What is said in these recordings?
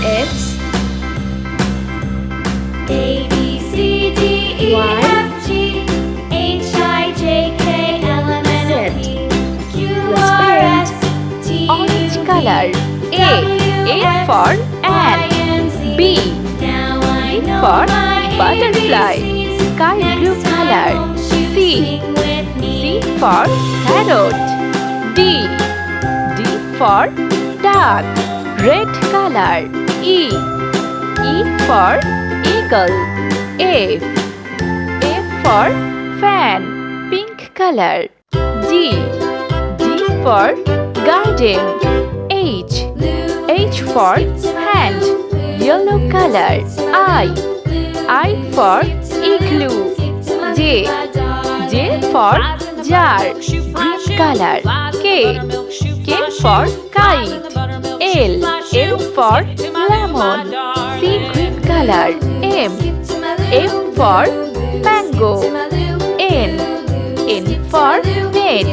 X ABCDEFGHIJKLMNOPQRSTUVWXYZ. Orange color. A for ant. B for butterfly. Sky blue color. C for parrot. D for duck. Red color. E for eagle. F for fan. Pink color. G for garden. H for hand. Yellow color. I for igloo. J for jar. Green color. K for kite. L for lemon. C green color. M for mango. N for net.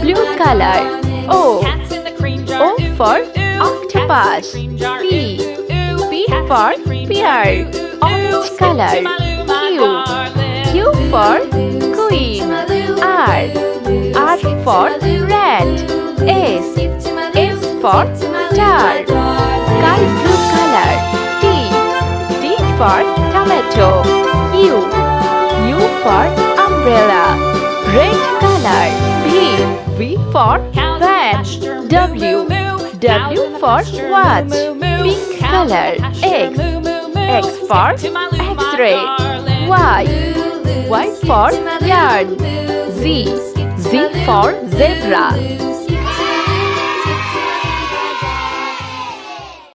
Blue color. O for octopus. P for pear. Orange color. Q for queen. R for rat. S for star. Sky blue color. T for tomato. U for umbrella. Red color. V for van. W for watch. Pink color. X for X-ray. Y for yarn. Z for zebra.